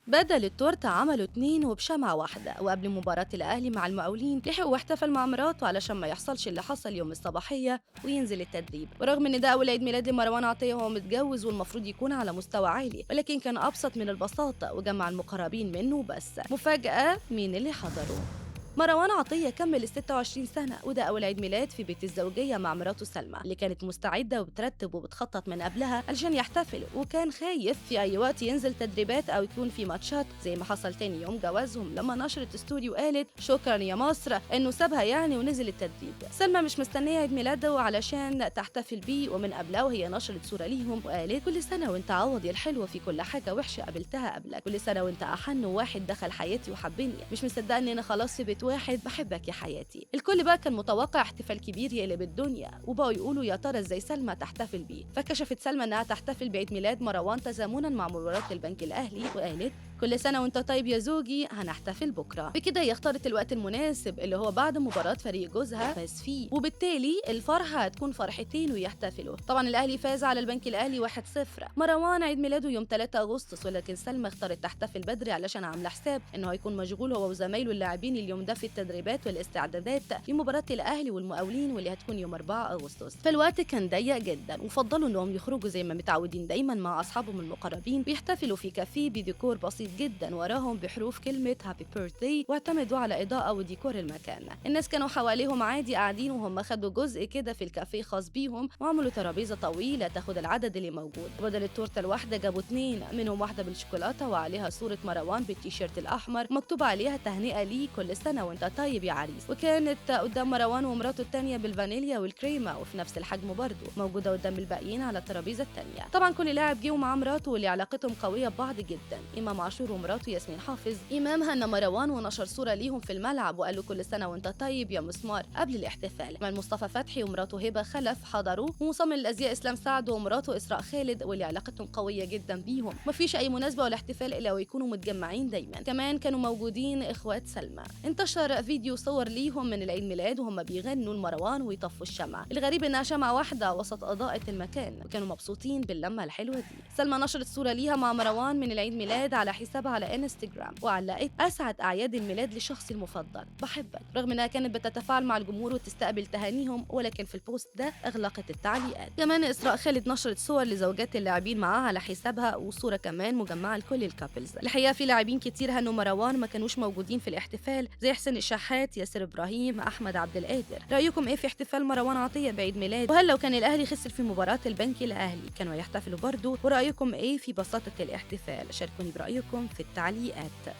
بدل التورتة عملوا اتنين وبشمعة واحدة، وقبل مباراة الأهلي مع المقاولين لحق واحتفل مع مراته علشان ما يحصلش اللي حصل يوم الصباحية وينزل التدريب. ورغم إن ده أول عيد ميلاد لمروان عطية وهو متجوز والمفروض يكون على مستوى عالي، ولكن كان أبسط من البساطة وجمع المقربين منه بس. مفاجأة، مين اللي حضره؟ مروان عطية كمل ال 26 سنة، وده أول عيد ميلاد في بيت الزوجية مع مراته سلمى اللي كانت مستعدة وبترتب وبتخطط من قبلها علشان يحتفل، وكان خايف في أي وقت ينزل تدريبات أو يكون في ماتشات زي ما حصل تاني يوم جوازهم لما نشرت استوديو قالت شكرا يا مصر إنه سابها يعني ونزل التدريب. سلمى مش مستنية عيد ميلاده علشان تحتفل بيه، ومن قبلها وهي نشرت صورة ليهم وقالت كل سنة وأنت عوضي الحلوة في كل حاجة وحشة قابلتها قبلك، كل سنة وأنت أحن واحد دخل حياتي وحبني، مش مصدقة إن أنا خلاص في بيت واحد، بحبك يا حياتي. الكل بقى كان متوقع احتفال كبير يقلب الدنيا، وبقوا يقولوا يا ترى ازاي سلمى تحتفل بيه. فكشفت سلمى انها تحتفل بعيد ميلاد مروان تزامنا مع مباراة البنك الاهلي، وقالت كل سنة وانت طيب يا زوجي، هنحتفل بكرة. بكده هي اختارت الوقت المناسب اللي هو بعد مباراة فريق جوزها فاز فيه، وبالتالي الفرحة هتكون فرحتين ويحتفلوا. طبعا الاهلي فاز على البنك الاهلي 1-0. مروان عيد ميلاده يوم 3 اغسطس، ولكن سلمى اختارت تحتفل بدري علشان عاملة حساب انه هيكون مشغول هو وزمايله اللاعبين اليوم ده في التدريبات والاستعدادات لمباراة الاهلي والمقاولين واللي هتكون يوم 4 اغسطس. فالوقت كان ضيق جدا، وفضلوا انهم يخرجوا زي ما متعودين دايما مع اصحابهم المقربين، بيحتفلوا في كافيه بديكور بسيط جدا وراهم بحروف كلمة هابي بيرثدي، واعتمدوا على إضاءة وديكور المكان. الناس كانوا حواليهم عادي قاعدين، وهم خدوا جزء كده في الكافيه خاص بيهم، وعملوا ترابيزة طويلة تاخد العدد اللي موجود. بدل التورتة الواحدة جابوا اتنين، منهم واحدة بالشوكولاتة وعليها صورة مروان بالتيشيرت الأحمر مكتوب عليها تهنئة ليه كل سنة وانت طيب يا عريس، وكانت قدام مروان ومراته التانية بالفانيليا والكريمة وفي نفس الحجم برضه موجودة قدام الباقيين على الترابيزة التانية. طبعا كل لاعب جه ومعاه مراته واللي علاقتهم قوية ببعض جدا، إمام عاشور ومراته ياسمين حافظ. إمام هنى مروان ونشر صورة ليهم في الملعب وقال له كل سنة وانت طيب يا مسمار قبل الاحتفال. من مصطفى فتحي ومراته هبة خلف حضروا، ومصمم الأزياء إسلام سعد ومراته إسراء خالد واللي علاقتهم قوية جدا بيهم. مفيش أي مناسبة ولا احتفال إلا ويكونوا متجمعين دايما. كمان كانوا موجودين إخوات سلمى. انتشر فيديو صور ليهم من العيد ميلاد وهم بيغنوا لمروان ويطفوا الشمع. الغريب إنها شمعة واحدة وسط إضاءة المكان، وكانوا مبسوطين باللمة الحلوة دي. سلمى نشرت صورة ليها مع مروان من العيد ميلاد على حسابها على انستجرام، وعلقت اسعد اعياد الميلاد لشخصي المفضل، بحبك، رغم انها كانت بتتفاعل مع الجمهور وتستقبل تهانيهم، ولكن في البوست ده اغلقت التعليقات. كمان اسراء خالد نشرت صور لزوجات اللاعبين معاها على حسابها، وصوره كمان مجمعه لكل الكابلز. الحقيقه في لاعبين كتير هنوا مروان ما كانوش موجودين في الاحتفال، زي حسين الشحات، ياسر ابراهيم، احمد عبد القادر. رايكم ايه في احتفال مروان عطيه بعيد ميلاد؟ وهل لو كان الاهلي خسر في مباراه البنك الاهلي كانوا يحتفلوا برضه؟ ورايكم ايه في بساطه الاحتفال؟ شاركوني برايكم في التعليقات.